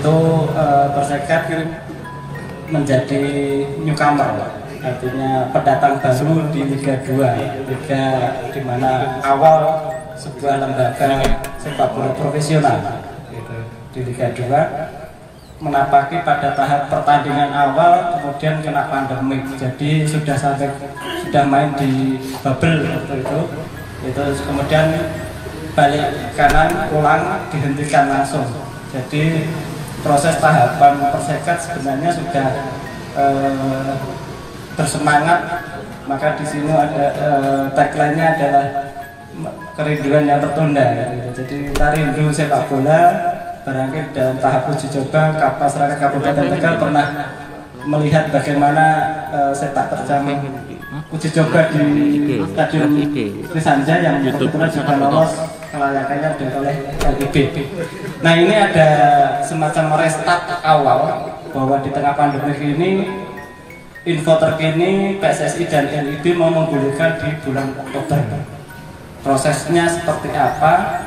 itu Persekat menjadi newcomer, artinya pendatang baru di Liga 2, liga di mana awal sebuah lembaga sepak bola profesional di Liga 2 menapaki pada tahap pertandingan awal, kemudian kena pandemi, jadi sudah main di bubble waktu itu kemudian balik kanan pulang dihentikan langsung. Jadi proses tahapan Persekat sebenarnya sudah bersemangat, maka di sini ada tagline-nya adalah kerinduan yang tertunda. Jadi kita rindu sepak bola, barangkali dalam tahap uji coba masyarakat Kabupaten Tegal pernah melihat bagaimana sepak terjang uji coba di Stadion Trisanja yang kebetulan juga lolos kelayakannya oleh LIB. Nah, ini ada semacam restart awal bahwa di tengah pandemi ini info terkini PSSI dan LIB mau menggulirkan di bulan Oktober. Prosesnya seperti apa?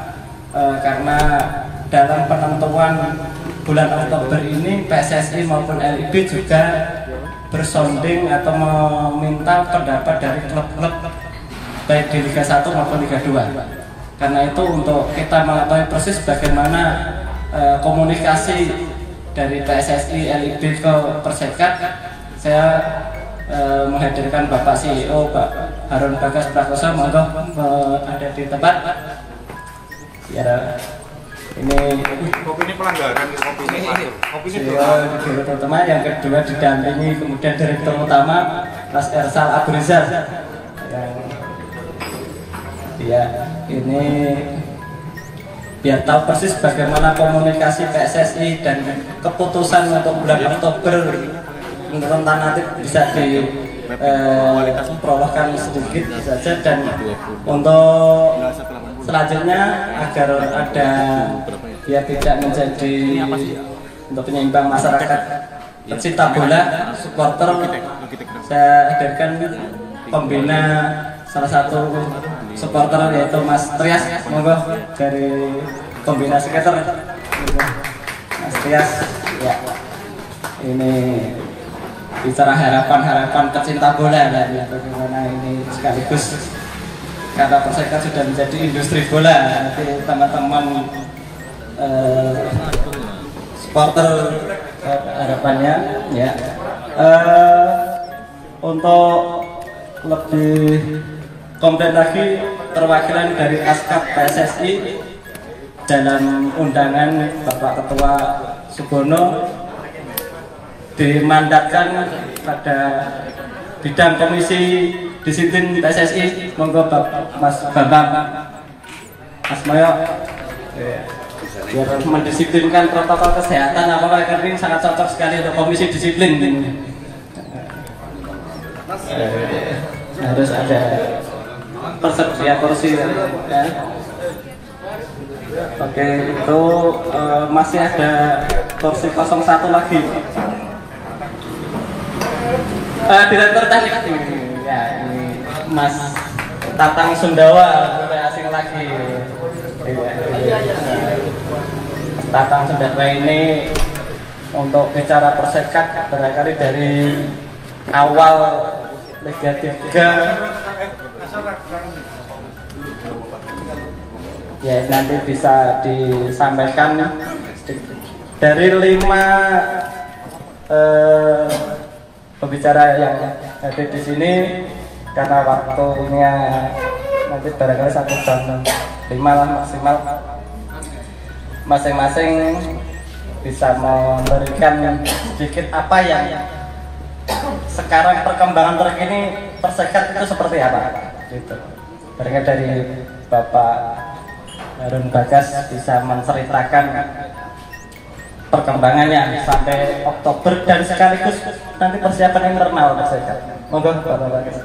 Karena dalam penentuan bulan Oktober ini PSSI maupun LIB juga bersonding atau meminta pendapat dari klub-klub baik di Liga 1 maupun Liga 2. Karena itu untuk kita mengetahui persis bagaimana komunikasi dari PSSI LIB ke Persekat, saya menghadirkan Bapak CEO Pak Harun Bagas Prakoso, monggo ada di tempat. Ya, ini kopi ini pelanggaran, kopi ini direktur utama, yang kedua didampingi kemudian direktur utama Mas Ersal Abrizal. Ya, ini biar tahu persis bagaimana komunikasi PSSI dan keputusan untuk bulan Oktober menurut nanti bisa diprologkan sedikit saja, dan untuk selanjutnya agar ada dia tidak menjadi untuk penyeimbang masyarakat pecinta bola, supporter, saya hadirkan pembina salah satu supporter yaitu Mas Trias, monggo dari pembina skater Mas Trias. Ya, ini bicara harapan pecinta bola dan bagaimana ini sekaligus karena Persekat sudah menjadi industri bola, nanti teman-teman supporter harapannya ya untuk lebih komplit lagi perwakilan dari ASKAP PSSI dalam undangan Bapak Ketua Subono dimandatkan pada bidang komisi disiplin PSSI, monggo Mas Bambang Mas Moyo biar mendisiplinkan protokol kesehatan apalagi ini sangat cocok sekali untuk komisi disiplin. Harus ada tersedia kursi ya. Oke, itu masih ada kursi 01 lagi. Direktur teknik ya, ini Mas Tatang Sundawa, asing lagi. Tatang Sundawa ini untuk bicara Persekat barangkali dari awal Liga 3 ya nanti bisa disampaikan dari 5 pembicara yang hadir di sini, karena waktunya nanti barangkali 1 jam 5 lah maksimal, masing-masing bisa memberikan sedikit apa yang sekarang perkembangan terkini Persekat itu seperti apa gitu. Barangkali dari Bapak Harun Bagas bisa menceritakan perkembangannya sampai Oktober dan sekaligus nanti persiapan internal Persekat. Monggo Bapak Bagas.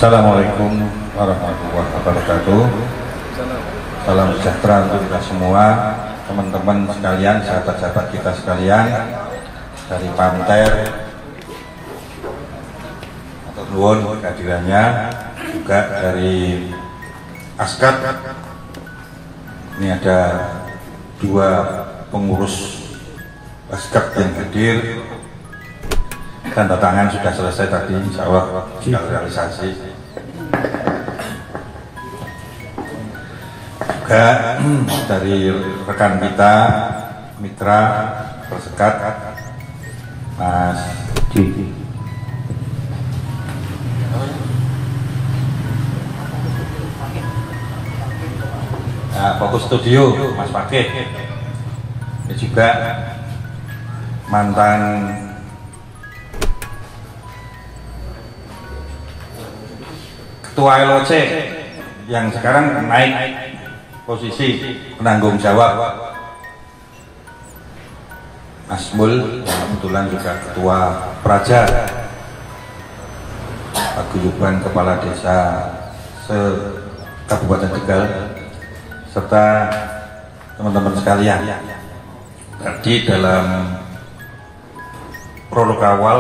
Assalamualaikum warahmatullahi wabarakatuh. Salam sejahtera untuk kita semua, teman-teman sekalian, sahabat-sahabat kita sekalian. dari Panter, atau nuwun kehadirannya, juga dari Askat. Ini ada 2 pengurus Askat yang hadir. Tanda tangan sudah selesai tadi, insya Allah sudah realisasi. Juga dari rekan kita, mitra Persekat, Mas Didi. Nah, Fokus Studio, Mas Fakih. Ini juga mantan Ketua LOC yang sekarang naik posisi penanggung jawab, Mas Mul, yang kebetulan juga Ketua Praja Paguyuban Kepala Desa se-Kabupaten Tegal, serta teman-teman sekalian. Tadi dalam prolog awal,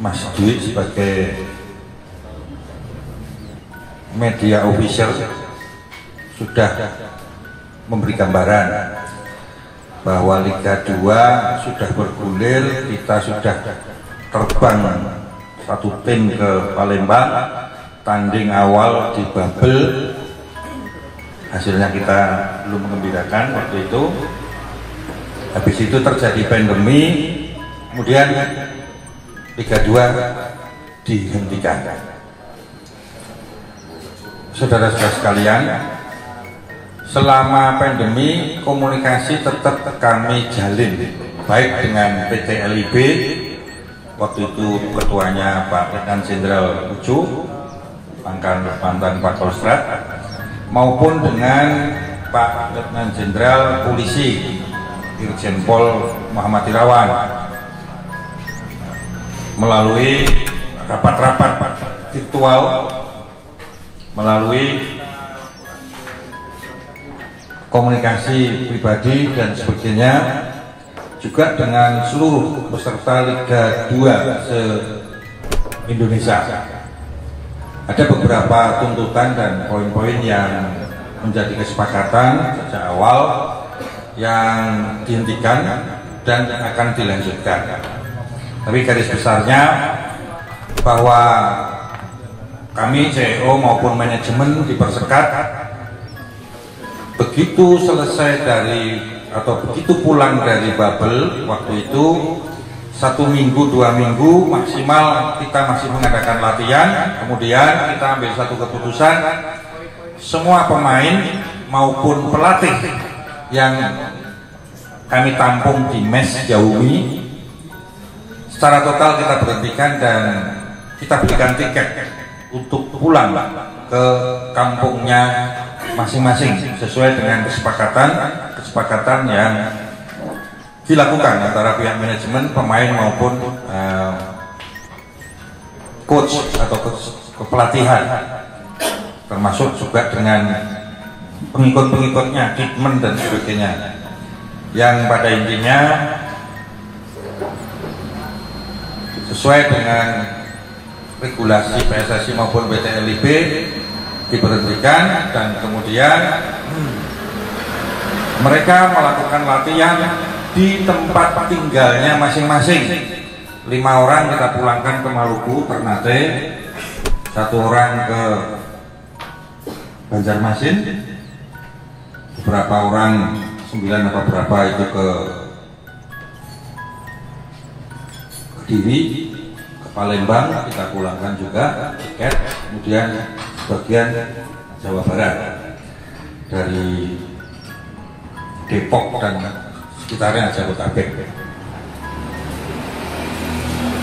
Mas Dwi sebagai media official sudah memberi gambaran bahwa Liga 2 sudah bergulir, kita sudah terbang satu tim ke Palembang, tanding awal di Babel, hasilnya kita belum mengembirakan waktu itu. Habis itu terjadi pandemi, kemudian Liga 2 dihentikan. Saudara-saudara sekalian, selama pandemi komunikasi tetap kami jalin, baik dengan PT LIB, waktu itu ketuanya Pak Letnan Jenderal Ucu, mantan Pak Kolstrat, maupun dengan Pak Letnan Jenderal Polisi Irjen Pol Muhammad Irawan, melalui rapat-rapat virtual, melalui komunikasi pribadi dan sebagainya, juga dengan seluruh peserta Liga 2 se-Indonesia. Ada beberapa tuntutan dan poin-poin yang menjadi kesepakatan sejak awal yang dihentikan dan akan dilanjutkan. Tapi garis besarnya bahwa kami CEO maupun manajemen di Persekat begitu selesai dari atau begitu pulang dari Babel waktu itu, 1 minggu 2 minggu maksimal kita masih mengadakan latihan, kemudian kita ambil satu keputusan, semua pemain maupun pelatih yang kami tampung di Mes Jaumi secara total kita berhentikan dan kita berikan tiket untuk pulang ke kampungnya masing-masing sesuai dengan kesepakatan yang dilakukan antara pihak manajemen, pemain maupun coach atau kepelatihan, termasuk juga dengan pengikut-pengikutnya, kitmen dan sebagainya, yang pada intinya sesuai dengan regulasi PSSI maupun PT LIB diberhentikan, dan kemudian mereka melakukan latihan di tempat tinggalnya masing-masing. 5 orang kita pulangkan ke Maluku, Ternate, 1 orang ke Banjarmasin, beberapa orang 9 atau berapa itu ke Kediri, ke Palembang kita pulangkan juga tiket, kemudian sebagian Jawa Barat dari Depok dan sekitarnya Jabodetabek.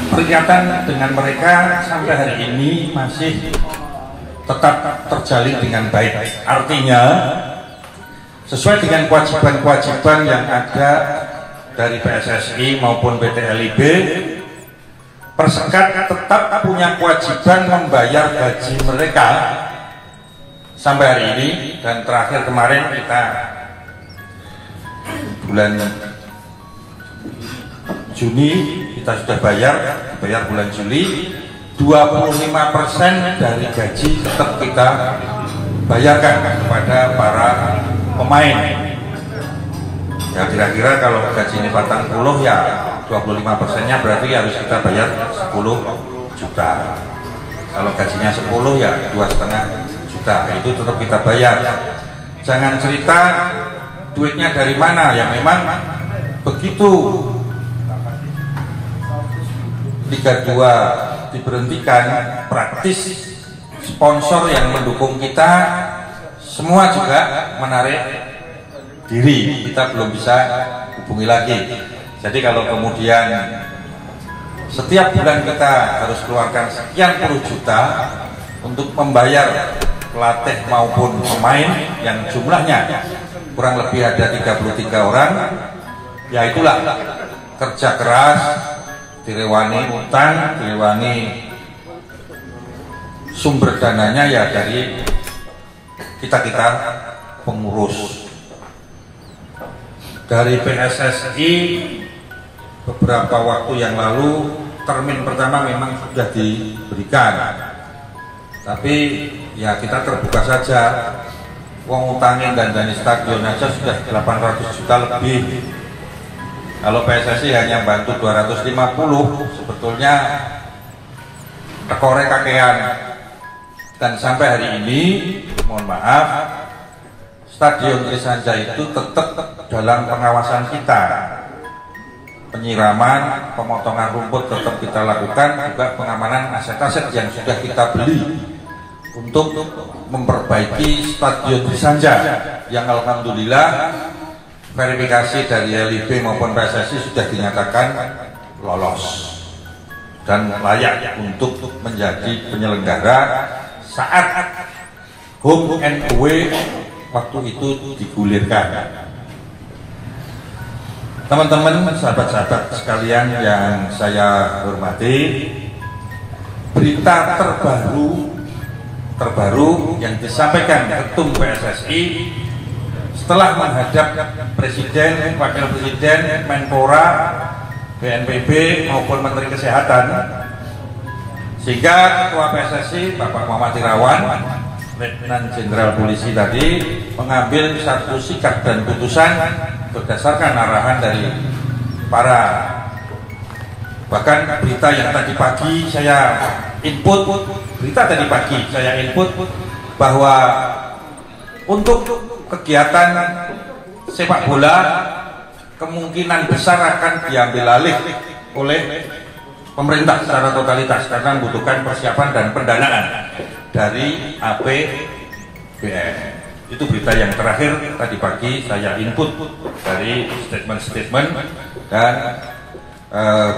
Perikatan dengan mereka sampai hari ini masih tetap terjalin dengan baik. Artinya sesuai dengan kewajiban-kewajiban yang ada dari PSSI maupun PT LIB, Persekat tetap punya kewajiban membayar gaji mereka sampai hari ini, dan terakhir kemarin kita bulan Juni kita sudah bayar bulan Juli. 25% dari gaji tetap kita bayarkan kepada para pemain. Ya kira-kira kalau gaji ini 40 ya 25%-nya berarti harus kita bayar 10 juta. Kalau gajinya 10 ya 2,5 juta, itu tetap kita bayar. Jangan cerita duitnya dari mana, ya memang begitu Liga 2 diberhentikan, praktis sponsor yang mendukung kita semua juga menarik diri, kita belum bisa hubungi lagi. Jadi kalau kemudian setiap bulan kita harus keluarkan sekian puluh juta untuk membayar pelatih maupun pemain yang jumlahnya kurang lebih ada 33 orang, ya itulah kerja keras, direwani utang, direwani sumber dananya ya dari kita pengurus. Dari PSSI beberapa waktu yang lalu termin pertama memang sudah diberikan, tapi ya kita terbuka saja. Uang utangin dan dana stadion aja sudah 800 juta lebih. Kalau PSSI hanya bantu 250, sebetulnya tekore kakean. Dan sampai hari ini, mohon maaf, Stadion Trisanja itu tetap dalam pengawasan kita. Penyiraman, pemotongan rumput tetap kita lakukan, juga pengamanan aset-aset yang sudah kita beli untuk memperbaiki Stadion Trisanja yang alhamdulillah verifikasi dari LIB maupun PSSI sudah dinyatakan lolos dan layak untuk menjadi penyelenggara saat home and away waktu itu digulirkan. Teman-teman, sahabat-sahabat sekalian yang saya hormati, berita terbaru yang disampaikan Ketum PSSI setelah menghadap Presiden, Wakil Presiden, Menpora, BNPB maupun Menteri Kesehatan, sehingga Ketua PSSI Bapak Muhammad Irawan, Letnan Jenderal Polisi tadi mengambil satu sikap dan putusan berdasarkan arahan dari para, bahkan berita yang tadi pagi saya input, bahwa untuk kegiatan sepak bola kemungkinan besar akan diambil alih oleh pemerintah secara totalitas karena membutuhkan persiapan dan pendanaan dari APBN. Itu berita yang terakhir tadi pagi saya input dari statement-statement dan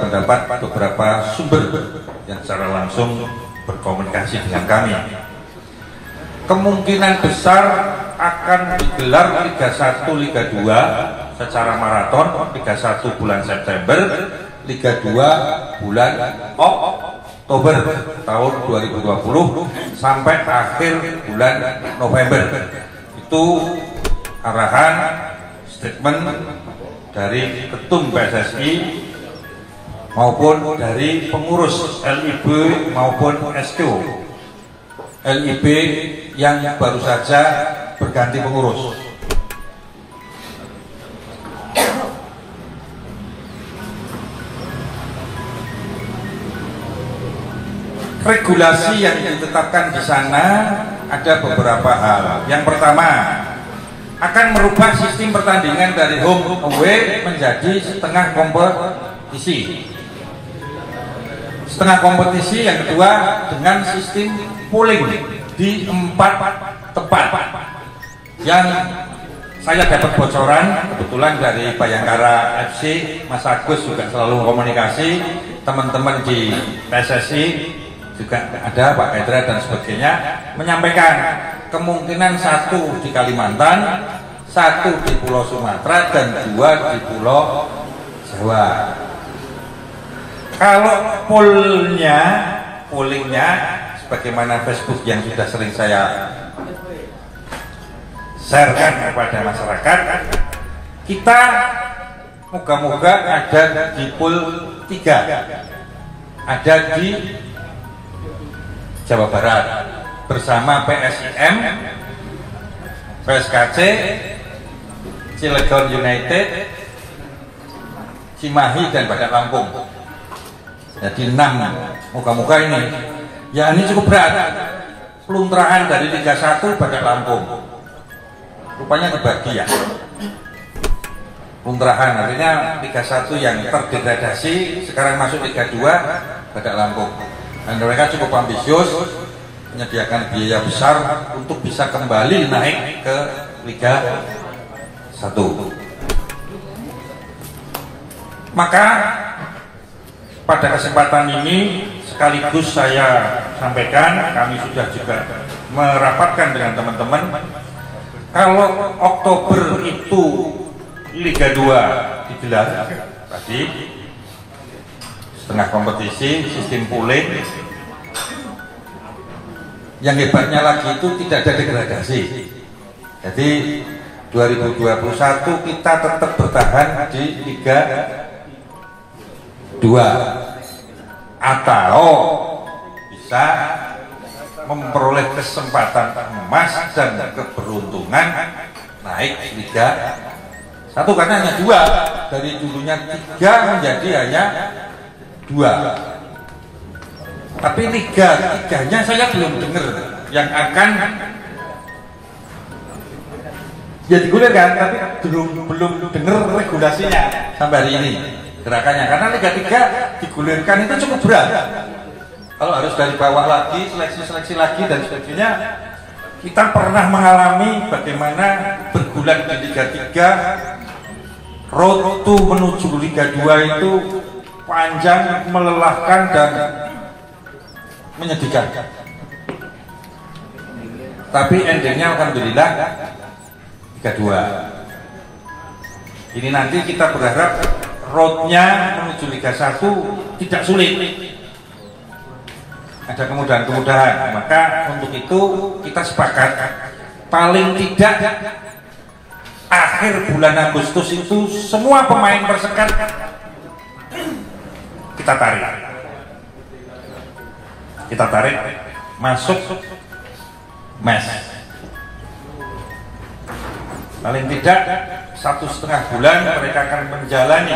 pendapat beberapa sumber yang secara langsung berkomunikasi dengan kami. Kemungkinan besar akan digelar Liga 1, Liga 2 secara maraton, Liga 1 bulan September, Liga 2 bulan Oktober tahun 2020 sampai akhir bulan November. Itu arahan statement dari Ketum PSSI maupun dari pengurus LIB maupun SKO LIB yang baru saja berganti pengurus. Regulasi yang ditetapkan di sana ada beberapa hal. Yang pertama, akan merubah sistem pertandingan dari home away menjadi setengah kompetisi. Setengah kompetisi. Yang kedua, dengan sistem polling di 4 tempat. Yang saya dapat bocoran kebetulan dari Bayangkara FC, Mas Agus juga selalu komunikasi, teman-teman di PSSI juga ada, Pak Pedra dan sebagainya, menyampaikan kemungkinan 1 di Kalimantan, 1 di Pulau Sumatera, dan 2 di Pulau Jawa. Kalau pollingnya sebagaimana Facebook yang sudah sering saya sharekan kepada masyarakat, kita moga-moga ada di pool 3, ada di Jawa Barat bersama PSIM, PSKC, Cilegon United, Cimahi dan Badak Lampung. Jadi 6, moga-moga ini. Ya ini cukup berat. Peluntrahan dari Liga 1 Badak Lampung. Rupanya dibagi ya. Peluntrahan artinya Liga 1 yang terdegradasi sekarang masuk Liga 2 Badak Lampung. Dan mereka cukup ambisius menyediakan biaya besar untuk bisa kembali naik ke Liga 1. Maka pada kesempatan ini sekaligus saya sampaikan, kami sudah juga merapatkan dengan teman-teman, kalau Oktober itu Liga 2 digelar tadi, setengah kompetisi, sistem pooling. Yang hebatnya lagi itu tidak ada degradasi. Jadi 2021 kita tetap bertahan di Liga 2 atau bisa memperoleh kesempatan emas dan keberuntungan naik Liga 1 karena hanya 2, dari dulunya 3 menjadi hanya 2. Tapi Liga 3-nya saya belum dengar yang akan ya digulirkan, tapi belum dengar regulasinya sampai hari ini gerakannya, karena Liga 3 digulirkan itu cukup berat. Kalau harus dari bawah lagi, seleksi lagi dan sebagainya. Kita pernah mengalami bagaimana bergulat di Liga 3, road to menuju Liga 2 itu panjang, melelahkan dan menyedihkan. Tapi endingnya alhamdulillah Liga 2. Ini nanti kita berharap roadnya menuju Liga 1 tidak sulit, ada kemudahan-kemudahan. Maka untuk itu kita sepakat paling tidak akhir bulan Agustus itu semua pemain Persekat kita tarik masuk mes. Paling tidak 1,5 bulan mereka akan menjalani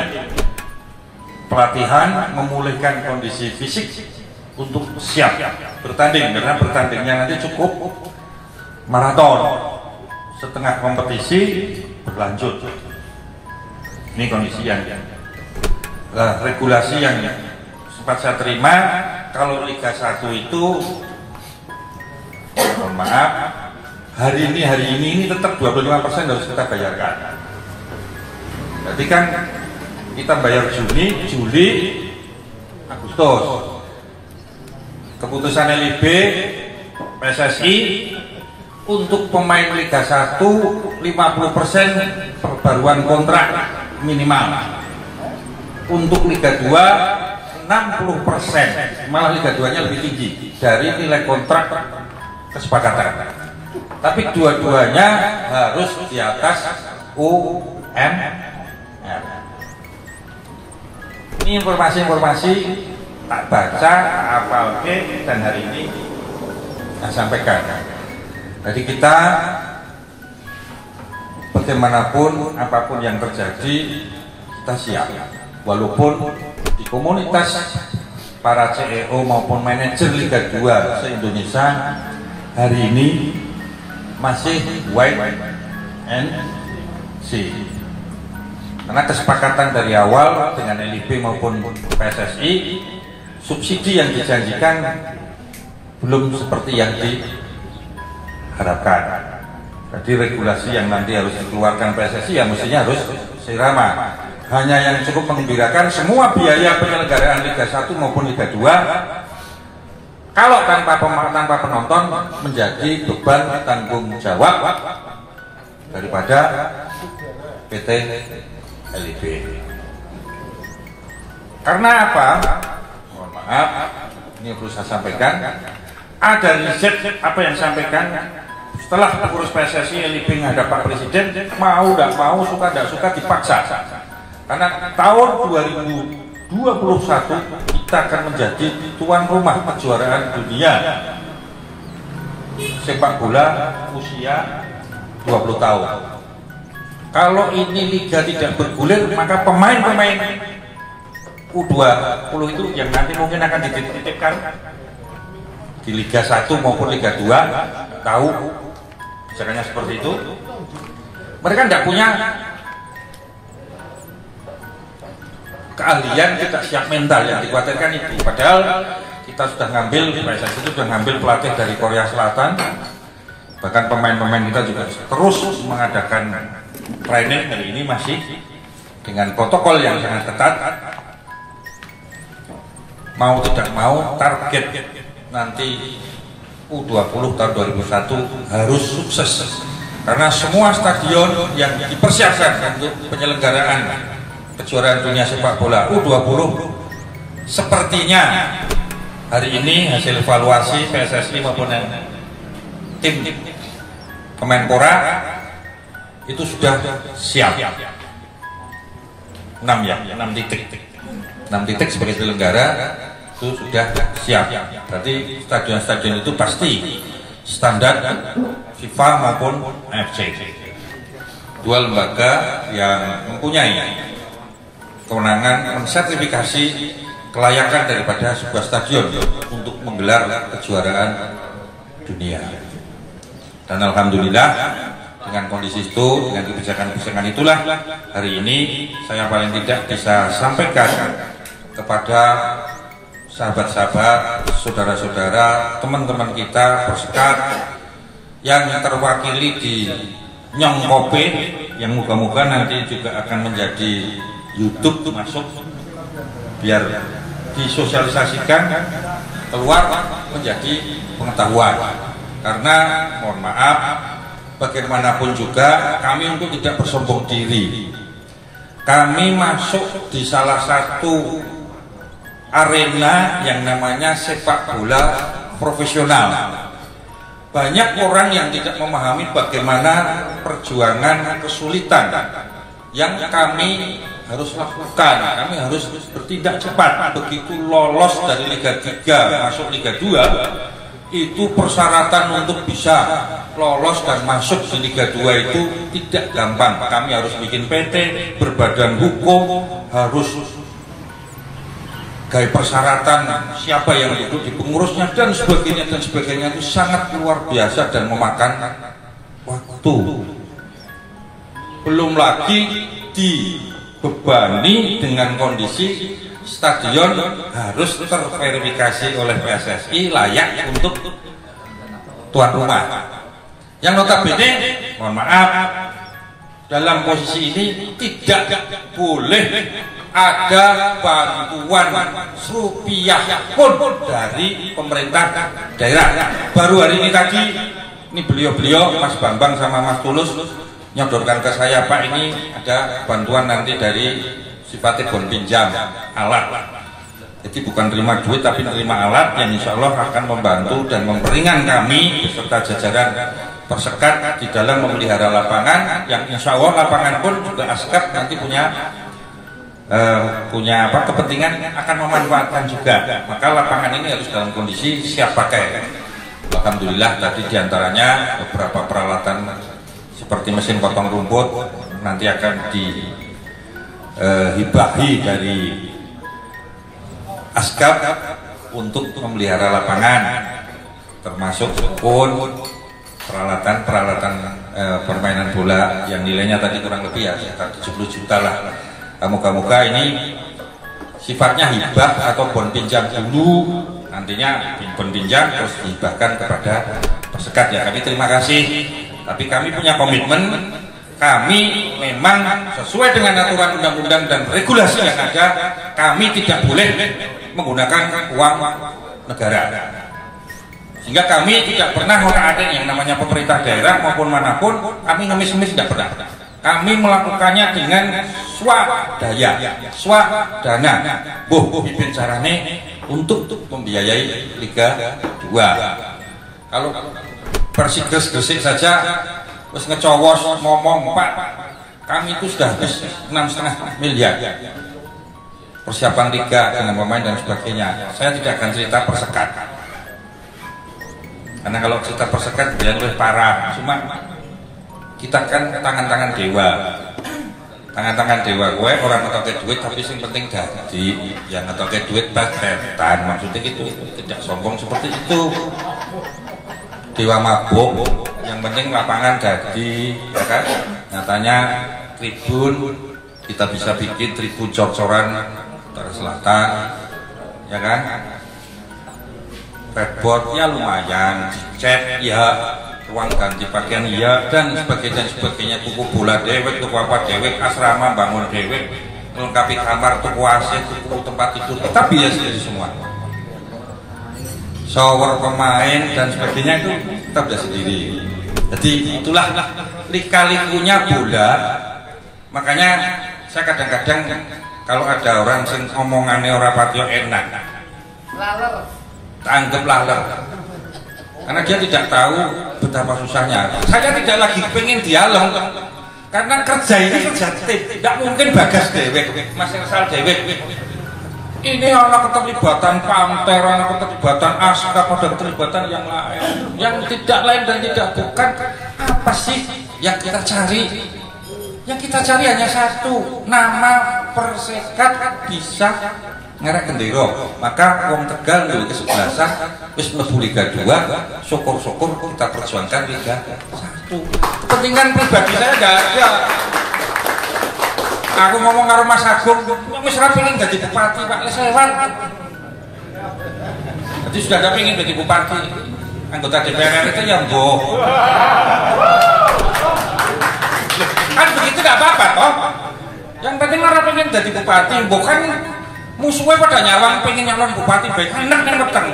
pelatihan, memulihkan kondisi fisik untuk siap bertanding, karena bertandingnya nanti cukup maraton, setengah kompetisi berlanjut. Ini kondisi yang regulasi yang sempat saya terima. Kalau Liga 1 itu mohon maaf, hari ini tetap 25% harus kita bayarkan. Berarti kan kita bayar Juni, Juli, Agustus. Keputusan LIB, PSSI untuk pemain Liga 1 50% perbaruan kontrak minimal. Untuk Liga 2 60%, malah Liga 2-nya lebih tinggi dari nilai kontrak kesepakatan. Tapi dua-duanya harus di atas UMR. Ini informasi-informasi tak baca, apal dan hari ini saya sampaikan. Jadi kita bagaimanapun apapun yang terjadi kita siap, walaupun di komunitas para CEO maupun manajer Liga 2 se-Indonesia hari ini masih wait and see, karena kesepakatan dari awal dengan LIB maupun PSSI, subsidi yang dijanjikan belum seperti yang diharapkan. Jadi regulasi yang nanti harus dikeluarkan PSSI ya mestinya harus seirama. Hanya yang cukup menggembirakan, semua biaya penyelenggaraan Liga 1 maupun Liga 2 kalau tanpa penonton menjadi beban tanggung jawab daripada PT LIB. Karena apa? Mohon maaf, ini perlu saya sampaikan. Ada riset apa yang sampaikan setelah pengurus PSSI LIB menghadap Pak Presiden, mau tidak mau, suka tidak suka dipaksa Karena tahun 2021 kita akan menjadi tuan rumah kejuaraan dunia sepak bola usia 20 tahun. Kalau ini liga tidak bergulir, maka pemain-pemain U20 itu yang nanti mungkin akan dititipkan di Liga 1 maupun Liga 2, tahu misalnya seperti itu, mereka tidak punya keahlian, tidak siap mental yang dikhawatirkan itu. Padahal kita sudah ngambil, PSSI itu sudah ngambil pelatih dari Korea Selatan, bahkan pemain-pemain kita juga terus mengadakan training. Hari ini masih dengan protokol yang sangat ketat. Mau tidak mau, target nanti U20 tahun 2001 harus sukses, karena semua stadion yang dipersiapkan untuk penyelenggaraan kejuaraan dunia sepak bola U20 sepertinya hari ini hasil evaluasi PSSI maupun tim Kemenpora itu sudah siap. 6 titik sebagai penyelenggara itu sudah siap. Berarti stadion-stadion itu pasti standar FIFA maupun AFC. Dua lembaga yang mempunyai kewenangan mensertifikasi kelayakan daripada sebuah stadion untuk menggelar kejuaraan dunia. Dan alhamdulillah dengan kondisi itu, dengan kebijakan-kebijakan itulah hari ini saya paling tidak bisa sampaikan kepada sahabat-sahabat, saudara-saudara, teman-teman kita persekat yang terwakili di Nyong Kopi, yang moga-moga nanti juga akan menjadi YouTube masuk, biar disosialisasikan keluar menjadi pengetahuan. Karena mohon maaf, bagaimanapun juga kami untuk tidak bersombong diri, kami masuk di salah satu arena yang namanya sepak bola profesional. Banyak orang yang tidak memahami bagaimana perjuangan kesulitan yang kami harus lakukan. Kami harus bertindak cepat. Begitu lolos dari Liga 3 masuk Liga 2, itu persyaratan untuk bisa lolos dan masuk di Liga 2 itu tidak gampang. Kami harus bikin PT, berbadan hukum, harus gaya persyaratan siapa yang duduk di pengurusnya dan sebagainya itu sangat luar biasa dan memakan waktu. Belum lagi dibebani dengan kondisi stadion harus terverifikasi oleh PSSI layak untuk tuan rumah. Yang notabene, mohon maaf, dalam posisi ini tidak boleh ada bantuan rupiah pun dari pemerintah daerah. Baru hari ini tadi, ini beliau-beliau Mas Bambang sama Mas Tulus nyodorkan ke saya, Pak, ini ada bantuan nanti dari sifatnya bon pinjam alat. Jadi bukan terima duit tapi terima alat yang insya Allah akan membantu dan memperingan kami beserta jajaran persekat di dalam memelihara lapangan, yang insya Allah lapangan pun juga ASKAP nanti punya kepentingan akan memanfaatkan juga. Maka lapangan ini harus dalam kondisi siap pakai. Alhamdulillah tadi diantaranya beberapa peralatan seperti mesin potong rumput nanti akan dihibahi dari ASKAP untuk memelihara lapangan, termasuk pun peralatan permainan bola yang nilainya tadi kurang lebih ya sekitar 70 juta lah. Moga-moga ini sifatnya hibah atau bon pinjam dulu, nantinya bon pinjam terus dihibahkan kepada persekat ya. Kami terima kasih, tapi kami punya komitmen, kami memang sesuai dengan aturan undang-undang dan regulasi yang ada, kami tidak boleh menggunakan uang negara. Sehingga kami tidak pernah ada yang namanya pemerintah daerah maupun manapun, kami ngemis-ngemis tidak pernah. Kami melakukannya dengan swadana, bibin carane untuk membiayai Liga 2. Kalau bersih gresik saja terus ngecowos ngomong, Pak, kami itu sudah habis 6,5 miliar persiapan liga dengan pemain dan sebagainya. Saya tidak akan cerita Persekat, karena kalau cerita Persekat dia lebih parah. Cuma kita kan tangan-tangan dewa, gue orang ngetoke duit, tapi yang penting jadi yang ngetoke duit batetan, maksudnya gitu, tidak sombong seperti itu. Dewa mabuk, yang penting lapangan jadi, ya kan? Nyatanya tribun kita bisa bikin tribun cor-coran utara selatan, ya kan? Redboard ya lumayan, cat ya, ruang ganti pakaian ya, dan sebagainya, tuku bola dewek, tuku apa dewek, asrama bangun dewek, melengkapi kamar, tuku AC, tuku tempat tidur, kita biasa semua. Shower pemain dan sebagainya itu kita udah sendiri. Jadi itulah lika-likunya bola. Makanya saya kadang-kadang kalau ada orang yang omongannya orang patio enak, anggap laler, karena dia tidak tahu betapa susahnya. Saya tidak lagi pengen dialog, karena kerja ini kerja tim, tidak mungkin Bagas dewek, Mas Ersal dewek. Ini anak keterlibatan Pamter, anak keterlibatan Aska, pada keterlibatan yang lain, yang tidak lain dan tidak bukan. Apa sih yang kita cari? Yang kita cari hanya satu, nama Persekat bisa ngerek gendero. Maka wong Tegal dulu kesebelasan wis mlebu Liga 2, syukur-syukur kita perjuangkan Liga 1. Kepentingan pribadi saya enggak ada. Aku ngomong karo Mas Agung, wis ora pengen jadi bupati Pak, les lewat. Jadi sudah ada pengen jadi bupati. Anggota DPR itu yang boh. Kan begitu enggak apa-apa toh. Yang penting ora pengen jadi bupati, bukan musuhnya pada nyalon pengen nyalon bupati baik enak yang petang.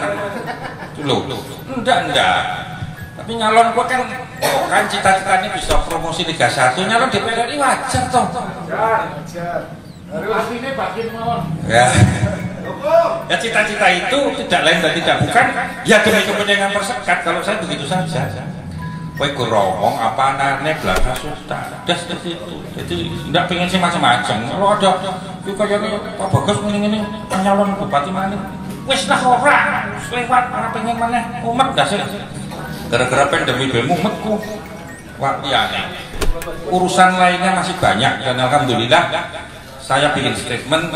Loh, enggak. Tapi nyalon gua kan cita-citanya bisa promosi Liga 1, nyalon DPR RI wajar toh. Wajar. Artinya bakin mawon. Ya. Ya cita-cita itu tidak lain dan tidak bukan ya demi kepentingan Persekat. Kalau saya begitu saja. Kowe ngomong apa anane belaka sudah. Udah seperti itu. Jadi enggak pengen sih macam-macam. Kalau ada kayaknya Pak Bagas ngene-ngene nyalon bupati mana? Wis lah ora, lewat ora pengen maneh umat dah sih. Gara-gara pandemi mumetku wah iya, urusan lainnya masih banyak dan alhamdulillah saya bikin statement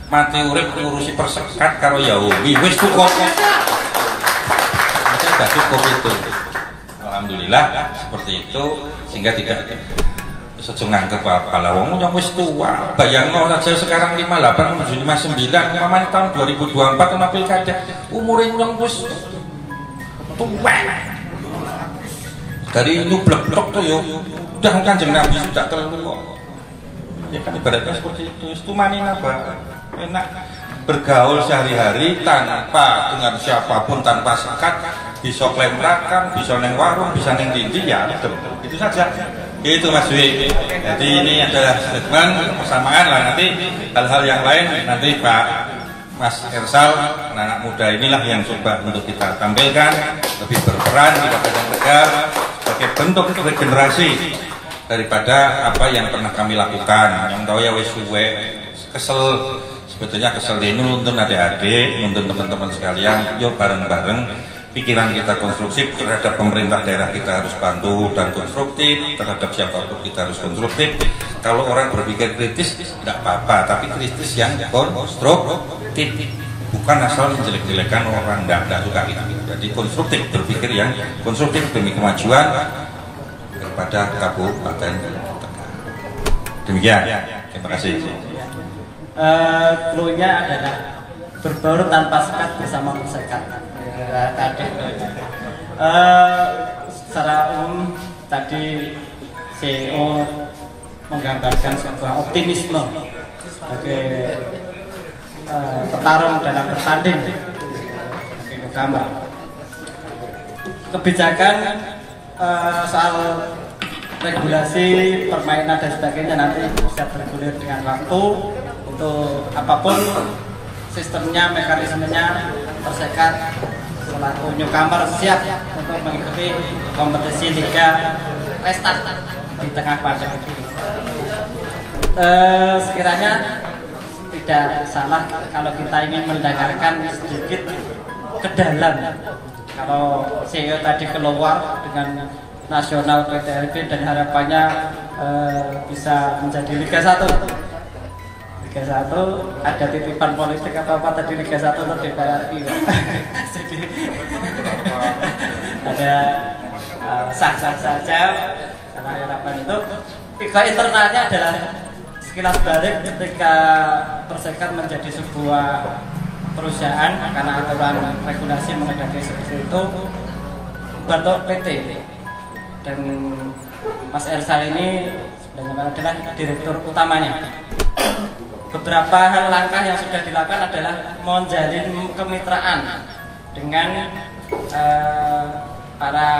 mati urip ngurusi Persekat karo Yahudi wis cukup. Sudah cukup itu, alhamdulillah seperti itu, sehingga tidak sejengah ke kepala wong yang wis tua. Bayangno saja sekarang 58 menuju 59, umpamanya tahun 2024 ana pilkada umure nyong wis tua. Dari nyublek tok tuh yo udah Kanjeng Nabi sudah terlalu kok. Ya kan ibaratnya seperti itu. Istumani apa? Enak bergaul sehari-hari tanpa dengan siapapun, tanpa sekat, bisa klemrakan, bisa neng warung, bisa neng dindi ya itu saja. Itu Mas Dwi. Jadi ini adalah statement persamaan lah, nanti hal-hal yang lain nanti Pak Mas Ersal, anak muda inilah yang coba untuk kita tampilkan lebih berperan di Kabupaten Tegal sebagai bentuk regenerasi daripada apa yang pernah kami lakukan. Yang tahu ya wes suwe kesel, sebetulnya kesel ini nuntun adik-adik, nuntun teman-teman sekalian, yuk bareng-bareng pikiran kita konstruktif terhadap pemerintah daerah, kita harus bantu dan konstruktif terhadap siapapun kita harus konstruktif. Kalau orang berpikir kritis tidak apa-apa, tapi kritis yang konstruktif, bukan asal menjelek-jelekan orang, tidak suka gitu. Jadi konstruktif, berpikir yang konstruktif demi kemajuan daripada Kabupaten Tegal. Demikian, terima kasih. Cluenya adalah berbaur tanpa sekat bersama Persekat. Tadi secara umum tadi CEO menggambarkan sebuah optimisme sebagai petarung dalam bertanding sebagai gambar kebijakan soal regulasi permainan dan sebagainya nanti bisa bergulir dengan waktu. Untuk apapun sistemnya, mekanismenya, Persekat selaku newcomer siap untuk mengikuti kompetisi Liga Restart di tengah pandemi ini. Sekiranya tidak salah kalau kita ingin mendengarkan sedikit ke dalam. Kalau CEO tadi keluar dengan nasional PTLB dan harapannya bisa menjadi Liga 1. Liga 1 ada titipan politik atau apa tadi Liga 1 untuk DPR RI. Jadi ada sah-sah saja karena harapan itu. Tiga internalnya adalah sekilas balik ketika Persekat menjadi sebuah perusahaan karena aturan regulasi mengendaki seperti itu bentuk PT dan Mas Ersa ini sebenarnya adalah direktur utamanya. Beberapa hal langkah yang sudah dilakukan adalah menjalin kemitraan dengan para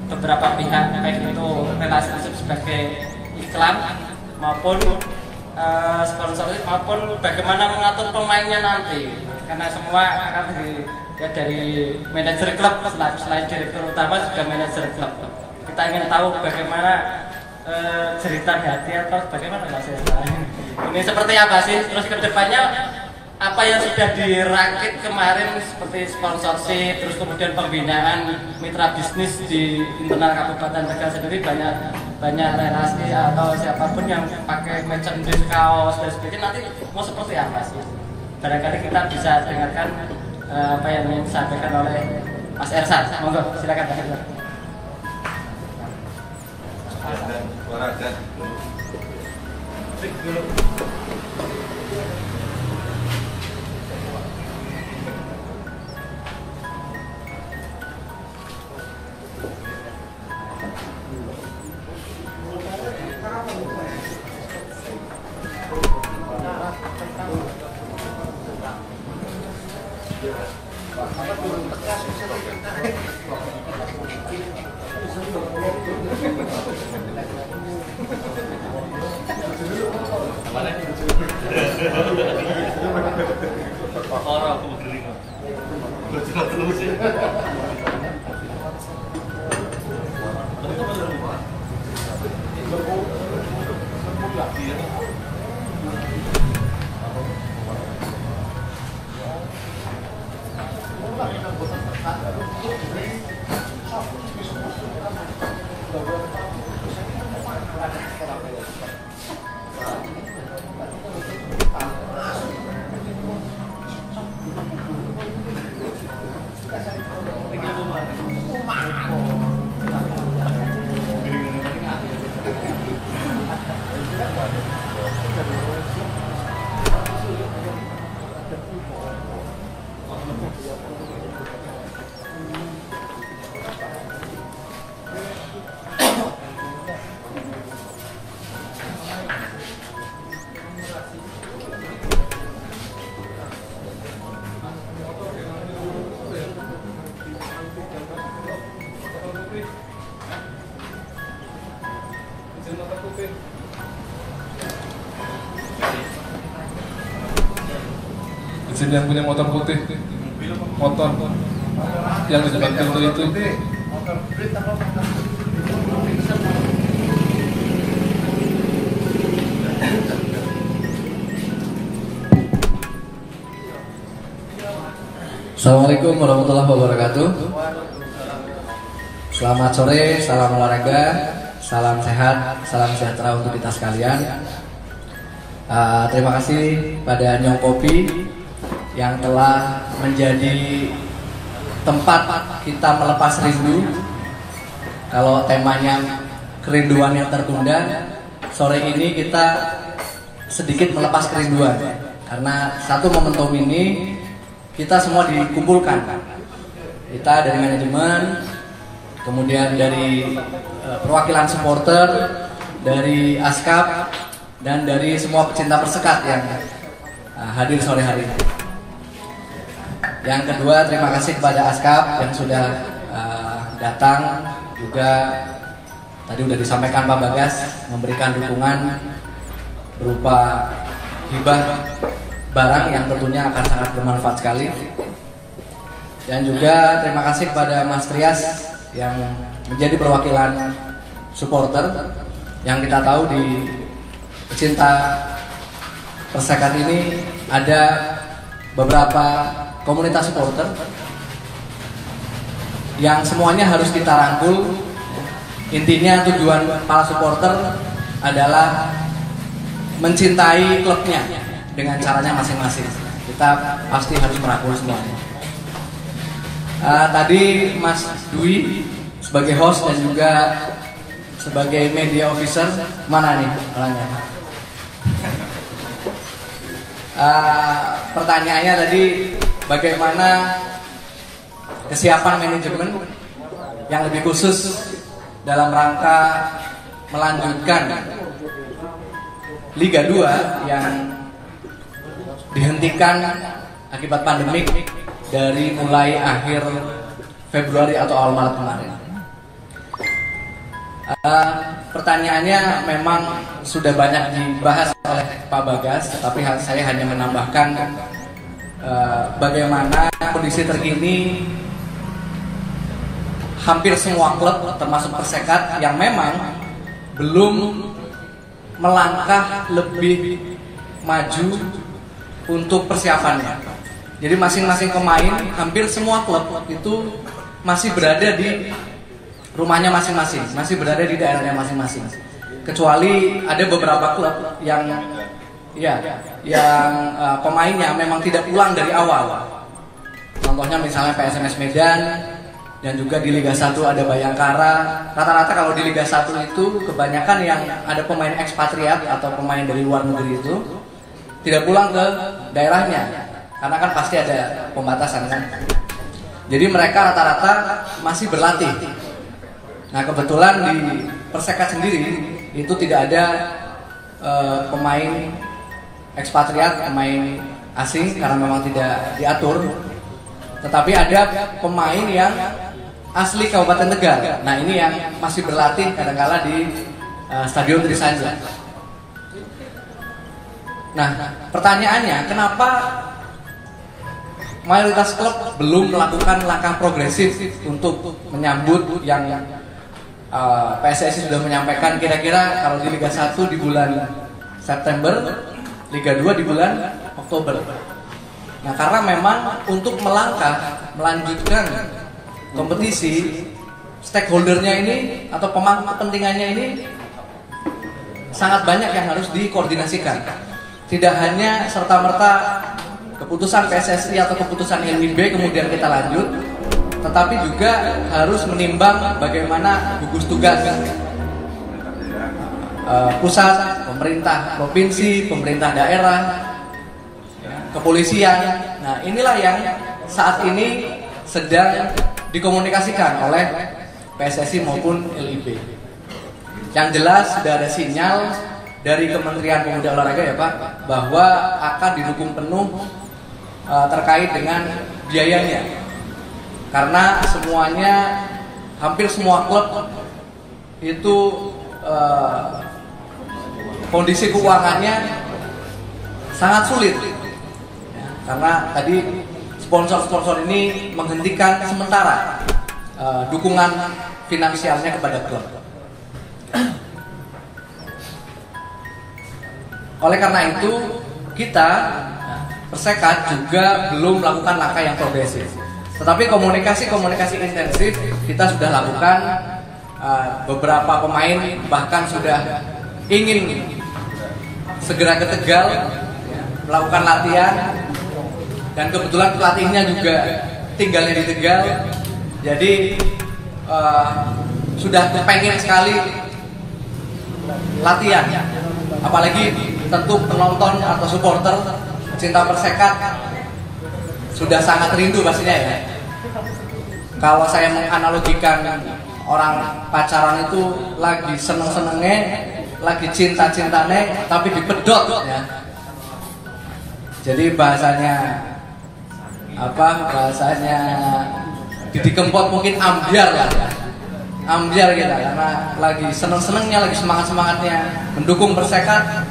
beberapa pihak, baik itu relationship sebagai iklan maupun sponsorship maupun bagaimana mengatur pemainnya nanti, karena semua akan dari manajer klub, selain direktur utama juga manajer klub. Kita ingin tahu bagaimana jeritan hati atau bagaimana Mas Esa ini seperti apa sih, terus kedepannya apa yang sudah dirakit kemarin seperti sponsorship, terus kemudian pembinaan mitra bisnis di internal Kabupaten Tegal sendiri banyak relasi atau siapapun yang pakai merchandise kaos dan sebagainya, nanti mau seperti apa sih? Barangkali kita bisa dengarkan apa yang ingin disampaikan oleh Mas Ersan. Monggo, silakan Mas Ersan. Izin yang punya motor putih, motor yang di depan pintu itu. Assalamualaikum warahmatullahi wabarakatuh. Selamat sore, salam olahraga, salam sehat, salam sejahtera untuk kita sekalian. Terima kasih pada Nyong Kopi yang telah menjadi tempat kita melepas rindu. Kalau temanya kerinduan yang tertunda, sore ini kita sedikit melepas kerinduan karena satu momentum ini kita semua dikumpulkan. Kita dari manajemen, kemudian dari perwakilan supporter, dari ASKAP, dan dari semua pecinta Persekat yang hadir sore hari ini. Yang kedua, terima kasih kepada ASKAP yang sudah datang, juga tadi sudah disampaikan Pak Bagas memberikan dukungan berupa hibah barang yang tentunya akan sangat bermanfaat sekali. Dan juga terima kasih kepada Mas Trias yang menjadi perwakilan supporter Yang kita tahu di pecinta Persekat ini ada beberapa komunitas supporter yang semuanya harus kita rangkul. Intinya tujuan para supporter adalah mencintai klubnya dengan caranya masing-masing. Kita pasti harus merangkul semuanya. Tadi Mas Dwi sebagai host dan juga sebagai media officer, mana nih orangnya? Pertanyaannya tadi bagaimana kesiapan manajemen yang lebih khusus dalam rangka melanjutkan Liga 2 yang dihentikan akibat pandemik dari mulai akhir Februari atau awal Maret kemarin. Pertanyaannya memang sudah banyak dibahas oleh Pak Bagas, tetapi saya hanya menambahkan bagaimana kondisi terkini hampir semua klub termasuk Persekat yang memang belum melangkah lebih maju untuk persiapannya. Jadi masing-masing pemain, hampir semua klub itu masih berada di rumahnya masing-masing, masih berada di daerahnya masing-masing. Kecuali ada beberapa klub yang pemainnya memang tidak pulang dari awal. Contohnya misalnya PSMS Medan, dan juga di Liga 1 ada Bayangkara. Rata-rata kalau di Liga 1 itu kebanyakan yang ada pemain ekspatriat atau pemain dari luar negeri itu tidak pulang ke daerahnya, karena kan pasti ada pembatasan kan. Jadi mereka rata-rata masih berlatih. Nah kebetulan di Persekat sendiri itu tidak ada pemain ekspatriat, pemain asing karena memang tidak diatur. Tetapi ada pemain yang asli Kabupaten Tegal. Nah ini yang masih berlatih kadang-kala di Stadion Trisanja. Nah pertanyaannya, kenapa mayoritas klub belum melakukan langkah progresif untuk menyambut yang PSSI sudah menyampaikan kira-kira kalau di Liga 1 di bulan September, Liga 2 di bulan Oktober. Nah karena memang untuk melanjutkan kompetisi, stakeholdernya ini atau pemangku kepentingannya ini sangat banyak yang harus dikoordinasikan. Tidak hanya serta-merta keputusan PSSI atau keputusan LIB kemudian kita lanjut, tetapi juga harus menimbang bagaimana gugus tugas pusat, pemerintah provinsi, pemerintah daerah, kepolisian. Nah inilah yang saat ini sedang dikomunikasikan oleh PSSI maupun LIB. Yang jelas sudah ada sinyal dari Kementerian Pemuda Olahraga ya Pak, bahwa akan didukung penuh terkait dengan biayanya. Karena semuanya, hampir semua klub itu kondisi keuangannya sangat sulit. Karena tadi sponsor-sponsor ini menghentikan sementara dukungan finansialnya kepada klub. Oleh karena itu kita Persekat juga belum melakukan langkah yang progresif. Tetapi komunikasi intensif kita sudah lakukan. Beberapa pemain bahkan sudah ingin segera ke Tegal melakukan latihan. Dan kebetulan pelatihnya juga tinggalnya di Tegal, jadi sudah kepengen sekali latihan. Apalagi tentu penonton atau supporter cinta Persekat sudah sangat rindu pastinya ya. Kalau saya menganalogikan orang pacaran itu lagi seneng-senengnya, lagi cinta-cintanya, tapi dipedot ya. Jadi bahasanya Didi Kempot mungkin ambiar lah ya. Ambiar kita karena lagi seneng-senengnya, lagi semangat-semangatnya mendukung Persekat.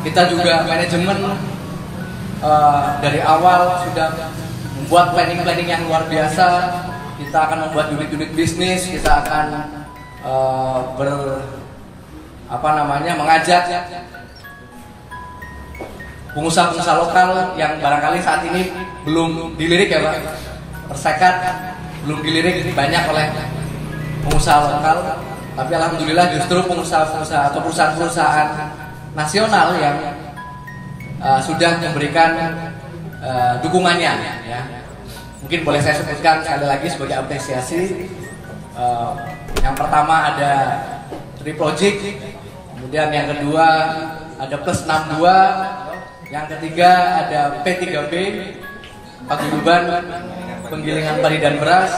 Kita juga manajemen dari awal sudah membuat planning yang luar biasa. Kita akan membuat unit-unit bisnis, kita akan mengajak pengusaha-pengusaha lokal yang barangkali saat ini belum dilirik ya Pak, Persekat belum dilirik banyak oleh pengusaha lokal, tapi alhamdulillah justru pengusaha-pengusaha atau perusahaan-perusahaan nasional yang sudah memberikan dukungannya ya. Mungkin boleh saya sebutkan sekali lagi sebagai apresiasi. Yang pertama ada Triproject, kemudian yang kedua ada Plus 62, yang ketiga ada P3B, Paguyuban Penggilingan Padi dan Beras,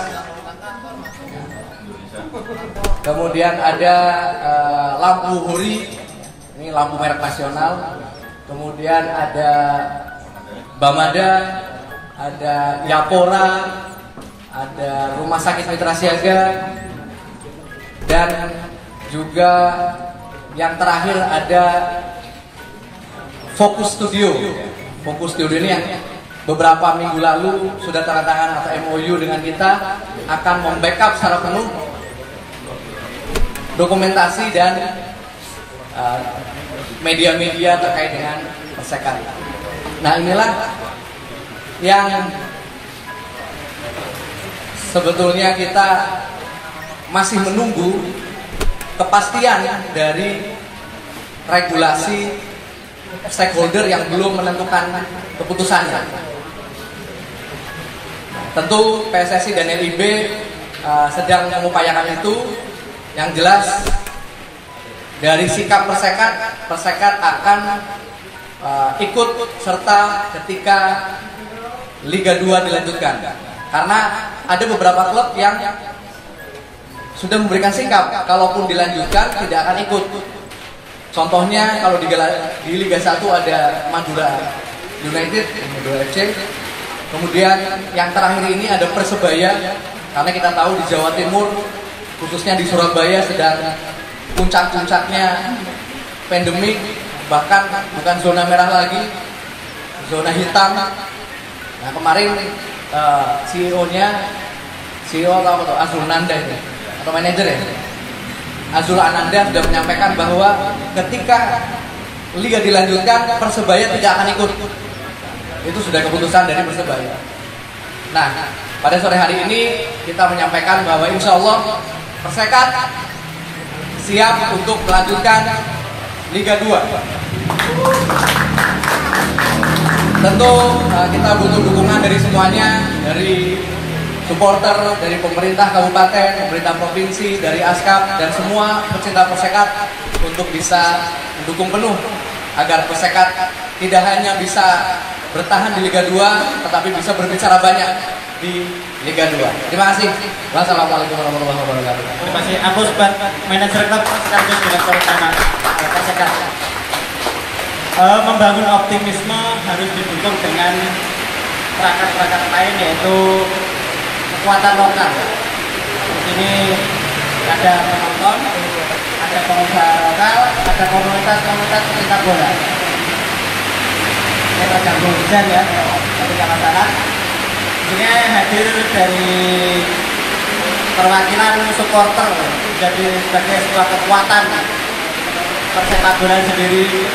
kemudian ada Lampu Huri, ini lampu merek nasional, kemudian ada Bamada, ada Yapora, ada Rumah Sakit Mitra Siaga, dan juga yang terakhir ada Focus Studio. Focus Studio ini yang beberapa minggu lalu sudah tanda tangan atau MOU dengan kita, akan membackup secara penuh dokumentasi dan media-media terkait dengan Persekat. Nah, inilah yang sebetulnya kita masih menunggu kepastian dari regulasi stakeholder yang belum menentukan keputusannya. Tentu PSSI dan LIB sedang mengupayakan itu. Yang jelas dari sikap Persekat akan ikut serta ketika Liga 2 dilanjutkan. Karena ada beberapa klub yang sudah memberikan sikap, kalaupun dilanjutkan tidak akan ikut. Contohnya kalau di Liga 1 ada Madura United, Madura FC. Kemudian yang terakhir ini ada Persebaya, karena kita tahu di Jawa Timur, khususnya di Surabaya sedang puncak-puncaknya pandemik, bahkan bukan zona merah lagi, zona hitam. Nah, kemarin CEO atau Azul Nanda itu, atau manajer ya, Azul Ananda sudah menyampaikan bahwa ketika Liga dilanjutkan, Persebaya tidak akan ikut. Itu sudah keputusan dari Persebaya. Nah, pada sore hari ini kita menyampaikan bahwa insya Allah Persekat siap untuk melanjutkan Liga 2. Tentu kita butuh dukungan dari semuanya, dari supporter, dari pemerintah kabupaten, pemerintah provinsi, dari ASKAP, dan semua pecinta Persekat untuk bisa mendukung penuh agar Persekat tidak hanya bisa bertahan di Liga 2, tetapi bisa berbicara banyak di Liga 2. Terima kasih. Wassalamualaikum warahmatullahi wabarakatuh. Terima kasih. Aku sebagai manajer klub sekaligus direktur utama Persekat. Membangun optimisme harus didukung dengan perangkat-perangkat lain, yaitu kekuatan lokal. Di sini ada penonton, ada pengusaha lokal, ada komunitas-komunitas pecinta bola. Ini terganggu hujan ya, tapi nggak masalah. Di sini hadir dari perwakilan supporter, jadi sebagai sebuah kekuatan persepak bola sendiri.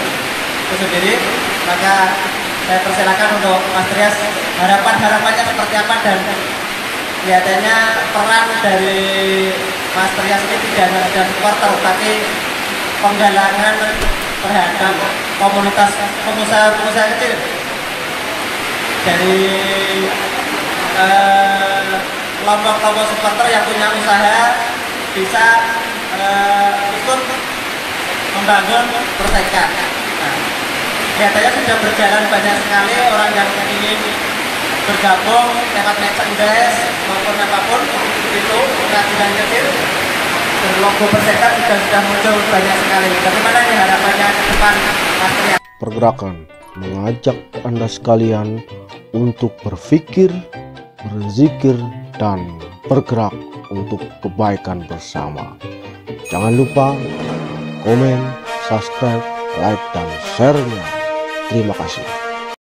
Maka saya persilakan untuk Mas Trias, harapannya seperti apa, dan kelihatannya peran dari Mas Trias ini tidak hanya sekedar supporter, tapi penggalangan terhadap komunitas pengusaha kecil dari kelompok-kelompok supporter yang punya usaha bisa ikut membangun Persekat. Kelihatannya sudah berjalan banyak sekali orang yang ingin bergabung lewat merchandise maupun apapun itu, kerajinan kecil berlogo Persekat juga sudah muncul banyak sekali. Bagaimana nih harapannya ke depan, Mas Trias? Pergerakan mengajak Anda sekalian untuk berpikir, berzikir, dan bergerak untuk kebaikan bersama. Jangan lupa komen, subscribe, like, dan share-nya. Terima kasih.